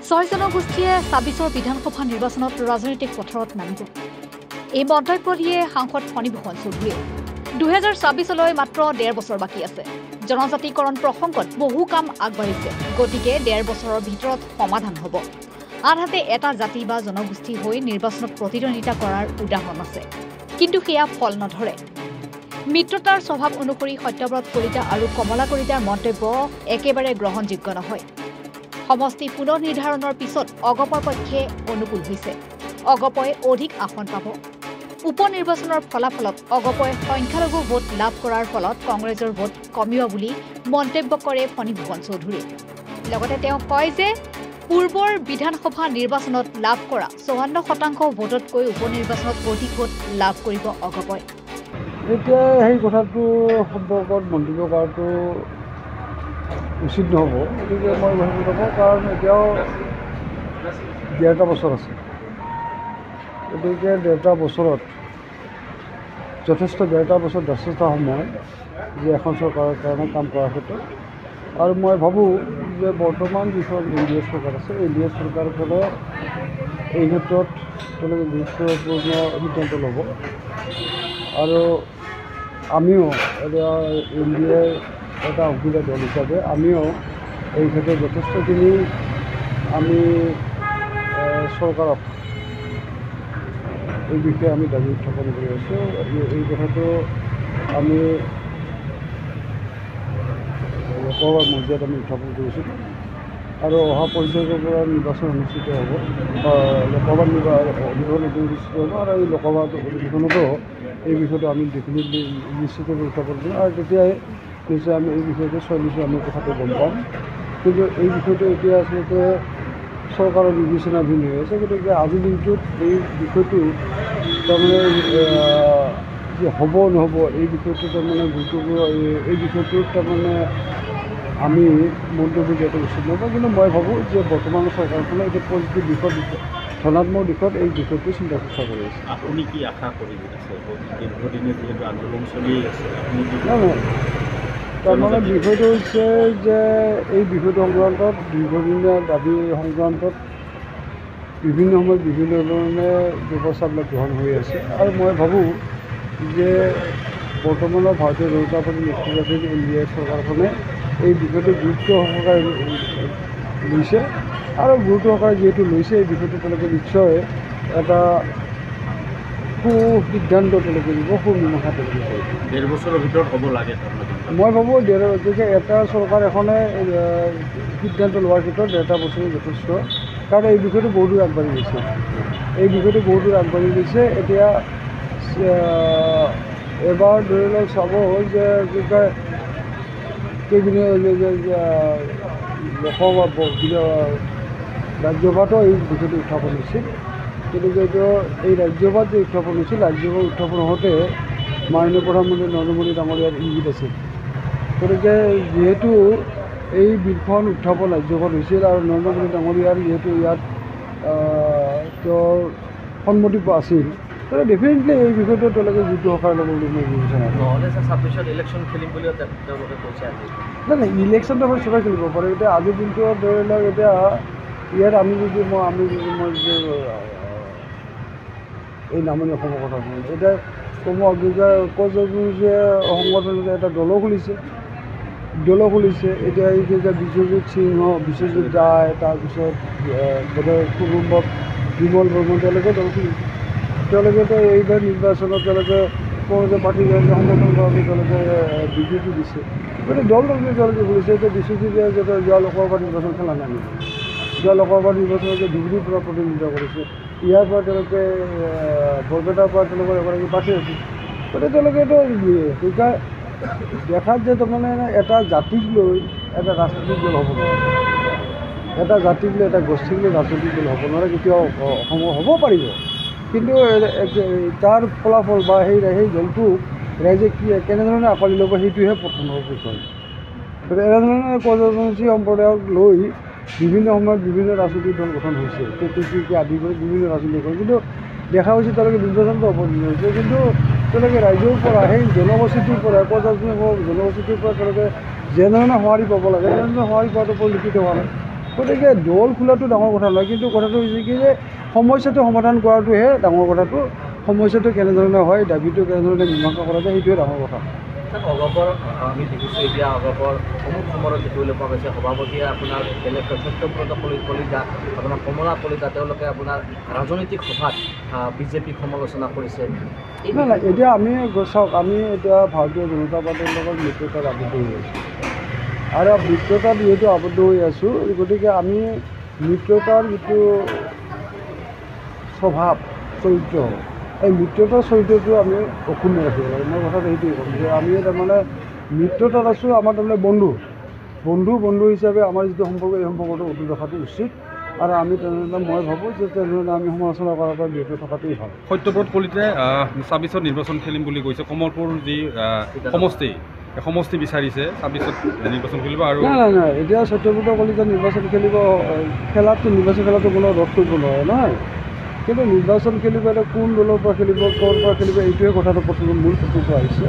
ছয় জনগোষ্ঠীয়ে ২৬ৰ বিধানসভা নিৰ্বাচনত ৰাজনৈতিক পথাৰত নামিব। এই মন্তব্য দিয়ে সাংসদ ফণীভূষণ চৌধুৰীয়ে। ২০২৬লৈ মাত্ৰ ১.৫ বছৰ বাকী আছে। জনজাতিকৰণ প্ৰসংগত বহু কাম আগবাঢ়িছে, গতিকে ১.৫ বছৰৰ ভিতৰত সমাধান হ'ব। আনহাতে এটা জাতি বা জনগোষ্ঠী হৈ নিৰ্বাচনত প্ৰতিদ্বন্দ্বিতা কৰাৰ উদাহৰণ আছে, কিন্তু সেয়া ফল নধৰে। মিত্ৰতাৰ স্বভাৱ অনুসৰি সত্যব্ৰত কলিতা আৰু কমলা কলিতাৰ মন্তব্য একেবাৰে গ্ৰহণযোগ্য নহয়। সমষ্টি পুনৰ নিৰ্ধাৰণৰ পিছত অগপৰ পক্ষে অনুকূল হৈছে। অগপই অধিক আসন পাব। উপ নিৰ্বাচনৰ ফলাফলত অগপই সংখ্যালঘু ভোট লাভ কৰাৰ ফলত কংগ্ৰেছৰ ভোট কমিব বুলি মন্তব্য কৰে ফণীভূষণ চৌধুৰীয়ে। লগতে তেওঁ কয় যে পূৰ্বৰ বিধানসভা নিৰ্বাচনত লাভ কৰা ৫৪% ভোটতকৈ উপ নিৰ্বাচনত অধিক ভোট লাভ কৰিব অগপই। এতিয়া সেই কথাটো সম্পৰ্কত মন্তব্য কৰাটো উচিত নহ'ব, গতিকে মই ভাবি নকওঁ, কাৰণ এতিয়াও ১.৫ বছৰ আছে। গতিকে ১.৫ বছৰত যথেষ্ট ১.৫ বছৰ যথেষ্ট সময় যে এখন চৰকাৰৰ কাৰণে কাম কৰাৰ ক্ষেত্ৰত। আৰু মই ভাবোঁ যে বৰ্তমান যিখন NDA চৰকাৰ আছে, NDA চৰকাৰখনে এই ক্ষেত্ৰত তেওঁলোকে গুৰুত্বপূৰ্ণ সিদ্ধান্ত ল'ব। আৰু আমিও এতিয়া NDA এটা অংশীদাৰ দল হিচাপে আমিও এই ক্ষেত্ৰত যথেষ্টখিনি আমি চৰকাৰক এই বিষয়ে আমি দাবী উত্থাপন কৰি আছোঁ। এই কথাটো আমি লোকসভাৰ মজিয়াত আমি উত্থাপন কৰিছোঁ আৰু অহা পৰ্যায়ৰ পৰা নিৰ্বাচন অনুষ্ঠিত হ'ব, লোকসভাৰ অধিৱেশন অনুষ্ঠিত হ'ব, আৰু এই লোকসভা অধিৱেশনতো এই বিষয়টো আমি ডেফিনেটলি নিশ্চিতভাৱে উত্থাপন কৰিম। আৰু তেতিয়াই নিশ্চয় আমি এই বিষয়টো নিশ্চয় আমি কথাটো গম পাম। কিন্তু এই বিষয়টো এতিয়া আচলতে চৰকাৰৰ বিবেচনাধীন হৈ আছে। গতিকে আজিৰ দিনটোত এই বিষয়টো তাৰমানে যে হ'ব নহ'ব এই বিষয়টো তাৰমানে গুৰুত্বপূৰ্ণ, এই বিষয়টোত তাৰমানে আমি মন্তব্য দিয়াটো উচিত নহ'ব। কিন্তু মই ভাবোঁ যে বৰ্তমান চৰকাৰখনে এতিয়া পজিটিভ দিশত, ধনাত্মক দিশত এই বিষয়টো চিন্তা চৰ্চা কৰি আছে। আপুনি কি আশা কৰি আছে? দীৰ্ঘদিনে যিহেতু আন্দোলন চলি আছে, তাৰমানে বিষয়টো হৈছে যে এই বিষয়টো সংক্ৰান্তত দীৰ্ঘদিনীয়া দাবী সংক্ৰান্তত বিভিন্ন সময়ত বিভিন্ন ধৰণে ব্যৱস্থাবিলাক গ্ৰহণ হৈ আছে। আৰু মই ভাবোঁ যে বৰ্তমানৰ ভাৰতীয় জনতা পাৰ্টীৰ নেতৃত্বাধীন NDA চৰকাৰখনে এই বিষয়টো গুৰুত্ব সহকাৰে লৈছে, আৰু গুৰুত্ব সহকাৰে যিহেতু লৈছে, এই বিষয়টো তেওঁলোকে নিশ্চয় এটা সিদ্ধান্ত তেওঁলোকে দিব, মীমাংসা তেওঁলোকে কৰিব। ১.৫ বছৰৰ ভিতৰত হ'ব লাগে। মই ভাবোঁ গতিকে এটা চৰকাৰ এখনে সিদ্ধান্ত লোৱাৰ ক্ষেত্ৰত ১.৫ বছৰ যথেষ্ট, কাৰণ এই বিষয়টো বহু দূৰ আগবাঢ়ি গৈছে। এতিয়া এবাৰ ধৰি লওক চাব যে কি কয় লোকসভা ৰাজ্যসভাতো এই বিষয়টো উত্থাপন হৈছিল। গতিকে এইটো এই ৰাজ্যসভাত যে উত্থাপন হৈছিল, ৰাজ্যসভা উত্থাপন হওঁতে মাননীয় প্ৰধানমন্ত্ৰী নৰেন্দ্ৰ মোদী ডাঙৰীয়াৰ ইংগিত আছিল। গতিকে যিহেতু এই বিলখন উত্থাপন ৰাজ্যসভাত হৈছিল আৰু নৰেন্দ্ৰ মোদী ডাঙৰীয়াৰ যিহেতু ইয়াত তেওঁৰ সন্মতি আছিল, গতিকে ডেফিনেটলি এই বিষয়টো তেওঁলোকে গুৰুত্ব সহকাৰে ল'ব বুলি মই বিবেচনা কৰোঁ। ২০২৬ ইলেকশ্যন খেলিম বুলিও তেওঁলোকে কৈছে। নাই, ইলেকশ্যনটো আমি চবেই খেলিব পাৰে। এতিয়া আজিৰ দিনটো ধৰি লওক, এতিয়া ইয়াত আমি যদি এই নামনি অসমৰ কথা কওঁ, এতিয়া যে সংগঠনে এটা দলো খুলিছে। এতিয়া এই যে বিশ্বজিৎ সিংহ, বিশ্বজিৎ ৰায়, তাৰপিছত কুটুম্বক বিমল বৰ্মন, তেওঁলোকে দল খুলিছে। তেওঁলোকেতো এইবাৰ নিৰ্বাচনত তেওঁলোকে কংগ্ৰেছ পাৰ্টীৰ সংগঠন কৰাটো তেওঁলোকে বিবৃতি দিছে। গতিকে দল তেওঁলোকে খুলিছে। এতিয়া বিশ্বজিৎ ৰায়ে যাতে যোৱা লোকসভা নিৰ্বাচন খেলা নাই, যোৱা লোকসভা নিৰ্বাচনত ধুবুৰীৰ পৰা প্ৰতিনিধিত্ব কৰিছে। ইয়াৰ পৰা তেওঁলোকে বৰপেটাৰ পৰা তেওঁলোকৰ এগৰাকী প্ৰাৰ্থী আছিল। গতিকে তেওঁলোকেতো দেখাত যে তাৰমানে এটা জাতিক লৈ এটা ৰাজনৈতিক দল হ'ব নোৱাৰে, এটা জাতিক লৈ এটা গোষ্ঠীক লৈ ৰাজনৈতিক দল হ'ব নোৱাৰে। কেতিয়াও অসমৰ হ'ব পাৰিব, কিন্তু তাৰ ফলাফল বা সেই দলটোক ৰাইজে কেনেধৰণে আঁকোৱালি ল'ব, সেইটোহে প্ৰথমৰ বিষয়। গতিকে এনেধৰণে পৰ্যটনশী সম্প্ৰদায়ক লৈ বিভিন্ন সময়ত বিভিন্ন ৰাজনৈতিক দল গঠন হৈছে, KPCC আদি কৰি বিভিন্ন ৰাজনৈতিক দল, কিন্তু দেখা হৈছে তেওঁলোকে নিৰ্বাচনটো অৱতীৰ্ণ হৈছে। কিন্তু তেওঁলোকে ৰাইজৰ পৰা, সেই জনগোষ্ঠীটোৰ পৰা, জনগোষ্ঠীটোৰ পৰা তেওঁলোকে যেনেধৰণে সঁহাৰি পাব লাগে তেনেধৰণে সঁহাৰি পোৱাটো পৰিলক্ষিত হোৱা নাই। গতিকে দল খোলাটো ডাঙৰ কথা নহয়, কিন্তু কথাটো হৈছে কি যে সমস্যাটো সমাধান কৰাটোহে ডাঙৰ কথাটো। সমস্যাটো কেনেধৰণে হয়, দাবীটো কেনেধৰণে মীমাংসা কৰা যায়, সেইটোৱে ডাঙৰ কথা। অগপৰ আমি দেখিছোঁ এতিয়া অগপৰ অমুক সময়ত দেখিবলৈ পোৱা গৈছে সভাপতিয়ে আপোনাৰ বেলেগ সত্যব্ৰত কলিতা, আপোনাৰ কমলা কলিতা, তেওঁলোকে আপোনাৰ ৰাজনৈতিক সভাত বিজেপিক সমালোচনা কৰিছে। নাই নাই, এতিয়া আমি চাওক, আমি এতিয়া ভাৰতীয় জনতা পাৰ্টীৰ লগত মিত্ৰতাত আবদ্ধ হৈ আছোঁ, আৰু মিত্ৰতাত যিহেতু আবদ্ধ হৈ আছোঁ, গতিকে আমি মিত্ৰতাৰ যিটো স্বভাৱ চৰিত্ৰ, এই মিত্ৰতাৰ চৰিত্ৰটো আমি অক্ষুণ্ণ ৰাখিব লাগে। মই কথাটো সেইটোৱে ক'ম যে আমি তাৰমানে মিত্ৰতাত আছোঁ, আমাৰ তাৰমানে বন্ধু হিচাপে আমাৰ যিটো সম্পৰ্ক, এই সম্পৰ্কটো অটুট ৰখাটো উচিত। আৰু আমি তেনেধৰণে মই ভাবোঁ যে তেনেধৰণে আমি সমালোচনা কৰাৰ পৰা বিৰত থকাটোৱেই ভাল। সত্যব্ৰত কলিতাই ২৬ত নিৰ্বাচন খেলিম বুলি কৈছে। কমলপুৰ যি সমষ্টি বিচাৰিছে ২৬ত নিৰ্বাচন খেলিব। আৰু নাই, এতিয়া সত্যব্ৰত কলিতাই নিৰ্বাচন খেলাটো নিৰ্বাচন খেলাটো কোনো ৰোধ কৰিব নোৱাৰে নহয়, কিন্তু নিৰ্বাচন খেলিব এতিয়া কোন দলৰ পৰা খেলিব, ক'ৰ পৰা খেলিব, এইটোৱে কথাটো মূল প্ৰশ্নটো আহিছে।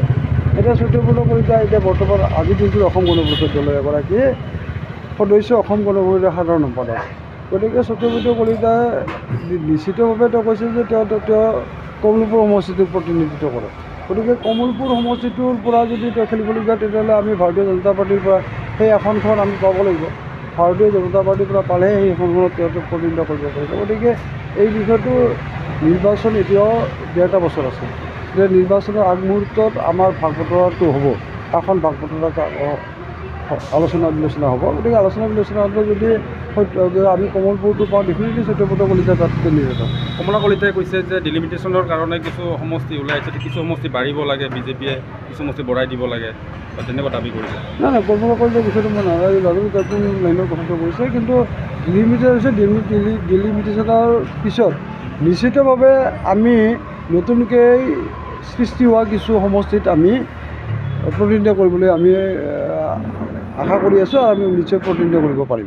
এতিয়া সত্যব্ৰত কলিতা এতিয়া বৰ্তমান আজিৰ দিনটোত অসম গণ পৰিষদ দলৰ এগৰাকী সদস্য, অসম গণ পৰিষদৰ সাধাৰণ সম্পাদক। গতিকে সত্যব্ৰত কলিতাই নিশ্চিতভাৱে তেওঁ কৈছে যে তেওঁ কমলপুৰ সমষ্টিটোক প্ৰতিনিধিত্ব কৰে। গতিকে কমলপুৰ সমষ্টিটোৰ পৰা যদি তেওঁ খেলিবলৈ যায়, তেতিয়াহ'লে আমি ভাৰতীয় জনতা পাৰ্টীৰ পৰা সেই আসনখন আমি পাব লাগিব। ভাৰতীয় জনতা পাৰ্টীৰ পৰা পালেহে সেই আসনখনত তেওঁক প্ৰতিনিধিত্ব কৰিব পাৰিব। গতিকে এই বিষয়টো নিৰ্বাচন এতিয়াও ১.৫ বছৰ আছে, যে নিৰ্বাচনৰ আগমুহূৰ্তত আমাৰ ভাগ বতৰাটো হ'ব, আসন ভাগ বতৰা আলোচনা বিলোচনা হ'ব। গতিকে আলোচনা বিলোচনাৰ যদি আমি কমলপুৰটো পাওঁ, ডেফিনেটলি সত্যব্ৰত কলিতা তাত কেন্দ্ৰীয়। কমলা কলিতাই কৈছে যে ডিলিমিটেশ্যনৰ কাৰণে কিছু সমষ্টি ওলাই আহিছে, কিছু সমষ্টি বাঢ়িব লাগে, বিজেপিয়ে কিছু সমষ্টি বঢ়াই দিব লাগে, তেনেকুৱা দাবী কৰিছে। নাই, কমলা কলিতাৰ বিষয়টো মই নাজানো, নতুন লাইনৰ কথাটো কৈছে, কিন্তু ডিলিমিটেশ্যনৰ পিছত নিশ্চিতভাৱে আমি নতুনকৈ সৃষ্টি হোৱা কিছু সমষ্টিত আমি প্ৰতিনিধিত্ব কৰিবলৈ আমি আশা কৰি আছোঁ, আৰু আমি নিশ্চয় প্ৰতিনিধিত্ব কৰিব পাৰিম।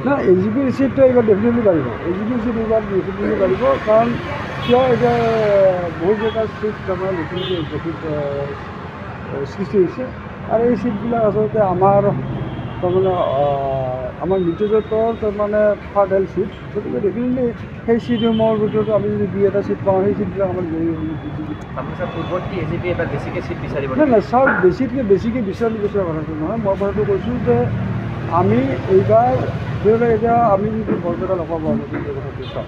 নাই, এজিপিৰ চিটটো এইবাৰ ডেফিনেটলি বাঢ়িব, এজিপিৰ চিট এইবাৰ ডেফিনেটলি বাঢ়িব। কাৰণ কিয়, এতিয়া বহুকেইটা চিট তাৰমানে নতুনকৈ এজিপিত সৃষ্টি হৈছে, আৰু এই চিটবিলাক আচলতে আমাৰ তাৰমানে আমাৰ মিত্ৰজোঁটৰ তাৰমানে ফাৰ্টাইল চিট। গতিকে ডেফিনেটলি সেই চিটসমূহৰ ভিতৰত আমি যদি ২-এটা চিট পাওঁ, সেই চিটবিলাক আমাৰ জয়ী হ'ব। নাই, চাওক, বেছিকৈ বিচৰা কথাটো নহয়, মই কথাটো কৈছোঁ যে আমি এইবাৰ এতিয়া আমি যদি বৰপেটা লোকসভা সমষ্টিৰ কথাটো চাওঁ,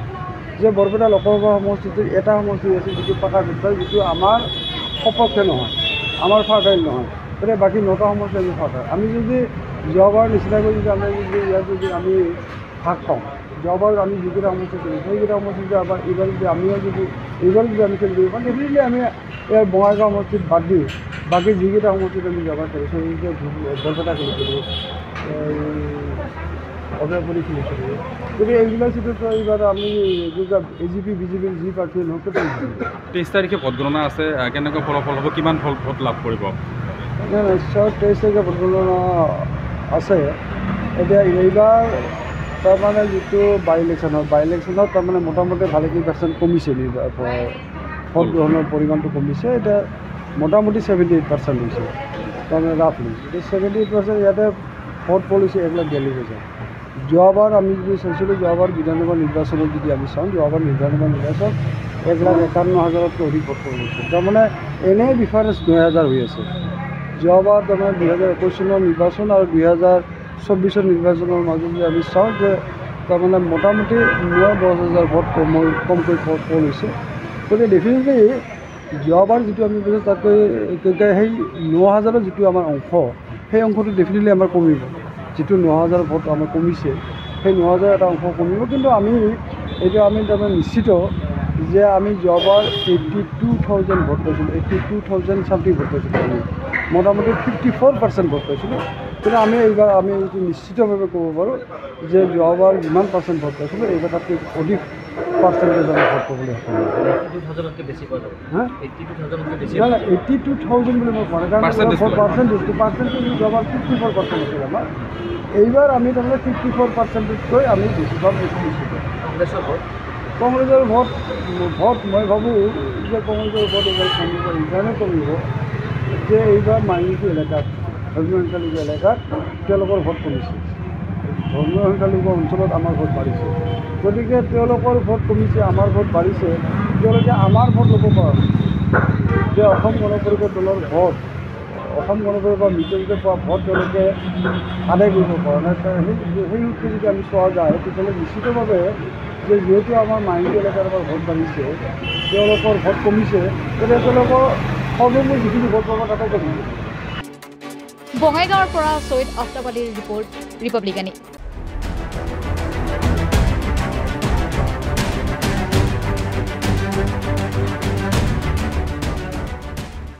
যে বৰপেটা লোকসভা সমষ্টিটোৰ এটা সমষ্টি আছে যিটো পাকা বিচাৰ, যিটো আমাৰ সপক্ষে নহয়, আমাৰ ফাৰ্টাইল নহয়। গতিকে বাকী 9টা সমষ্টি আমি ফাৰ্টাইল। আমি যদি যোৱাবাৰ নিচিনাকৈ যদি ইয়াত যদি আমি ভাগ পাওঁ, যোৱাবাৰ আমি যিকেইটা সমষ্টি খেলিছোঁ, সেইকেইটা সমষ্টি যদি এইবাৰ যদি আমি খেলিব পাৰোঁ, ডেফিনেটলি আমি ইয়াৰ বঙাইগাঁও সমষ্টিত বাদ দি বাকী যিকেইটা সমষ্টিত আমি যোৱাবাৰ খেলিছোঁ, সেইকেইটা বৰপেটা খেলিছিলোঁ, অজয়পুৰী খেলিছিলোঁ। গতিকে এইবিলাক চিটতো এইবাৰ আমি এজিপি বিজেপিৰ যি প্ৰাৰ্থী নহওক 23 তাৰিখে ভোটগণনা আছে, কেনেকৈ ফলাফল হ'ব, কিমান ভোট লাভ কৰিব? নাই, নিশ্চয় 23 তাৰিখে ভোটগণনা আছে। এতিয়া এইবাৰ তাৰমানে যিটো বাই ইলেকশ্যনত তাৰমানে মোটামুটি ভালেখিনি পাৰ্চেণ্ট কমিছে, ভোট গ্ৰহণৰ পৰিমাণটো কমিছে। এতিয়া মোটামুটি 78% হৈছে, তাৰমানে ৰাফলি। এতিয়া 78% ইয়াতে ভোট পলিচি এইবিলাক গেলি গৈছে। যোৱাবাৰ আমি যদি চাইছিলোঁ, যোৱাবাৰ বিধানসভা নিৰ্বাচনত যদি আমি চাওঁ, যোৱাবাৰ বিধানসভা নিৰ্বাচনত 1,51,000তকৈ অধিক ভোট পৰিছে। তাৰমানে এনেই ডিফাৰেঞ্চ 9,000 হৈ আছে। যোৱাবাৰ তাৰমানে 2021 চনৰ নিৰ্বাচন আৰু 2024 নিৰ্বাচনৰ মাজত যদি আমি চাওঁ, যে তাৰমানে মোটামুটি 9-10,000 ভোট কমকৈ ভোট হৈছে। গতিকে ডেফিনেটলি যোৱাবাৰ যিটো আমি কৈছোঁ, তাতকৈ সেই 9,000ৰ যিটো আমাৰ অংশ, সেই অংশটো ডেফিনেটলি আমাৰ কমিব। যিটো 9,000 ভোট আমাৰ কমিছে, সেই 9,000 এটা অংশ কমিব। কিন্তু আমি তাৰমানে নিশ্চিত যে আমি যোৱাবাৰ 82,000 ভোট পাইছিলোঁ, 82,000 চামথিং ভোট পাইছিলোঁ। আমি মোটামুটি 54% ভোট পাইছিলোঁ। কিন্তু আমি এইবাৰ এইটো নিশ্চিতভাৱে ক'ব পাৰোঁ যে যোৱাবাৰ যিমান পাৰ্চেণ্ট ভোট পাইছিলোঁ, এইবাৰ তাতকৈ অধিক পাৰ্চেণ্টেজ আমি ভোট পাবলৈ সক্ষম হৈছোঁ। 82,000 বুলি মই কোৱা নাই, কাৰণ পাৰ্চেণ্টেজ যোৱাবাৰ 54% আছিল আমাৰ। এইবাৰ আমি তাৰমানে 54%তকৈ আমি বেছিভাগ নিশ্চিত। কংগ্ৰেছৰ ভোট মই ভাবোঁ যে কংগ্ৰেছৰ ভোট এইবাৰ কমিব, ইমানেই কমিব যে এইবাৰ মাইনৰিটি এলেকাত ধৰ্মীয় সংখ্যালঘু এলেকাত তেওঁলোকৰ ভোট কমিছে। ধৰ্মীয় সংখ্যালঘু অঞ্চলত আমাৰ ভোট বাঢ়িছে। গতিকে তেওঁলোকৰ ভোট কমিছে, আমাৰ ভোট বাঢ়িছে, তেওঁলোকে আমাৰ ভোট ল'ব পৰা নাই। যে অসম গণ পৰিষদ দলৰ ভোট, অসম গণ পৰিষদৰ মিত্ৰজোঁটে পোৱা ভোট তেওঁলোকে আদায় কৰিব পৰা নাই। সেই সূত্ৰে যদি আমি চোৱা যায় তেতিয়াহ'লে নিশ্চিতভাৱে যে যিহেতু আমাৰ মাইনৰিটি এলেকাৰ আমাৰ ভোট বাঢ়িছে, তেওঁলোকৰ ভোট কমিছে, গতিকে তেওঁলোকৰ সৰ্বমূল যিখিনি ভোট পাব তাতে কমিছে। বঙাইগাঁৱৰ পৰা ছৈয়দ আফতাব আলীৰ ৰিপৰ্ট, ৰিপাব্লিকানী।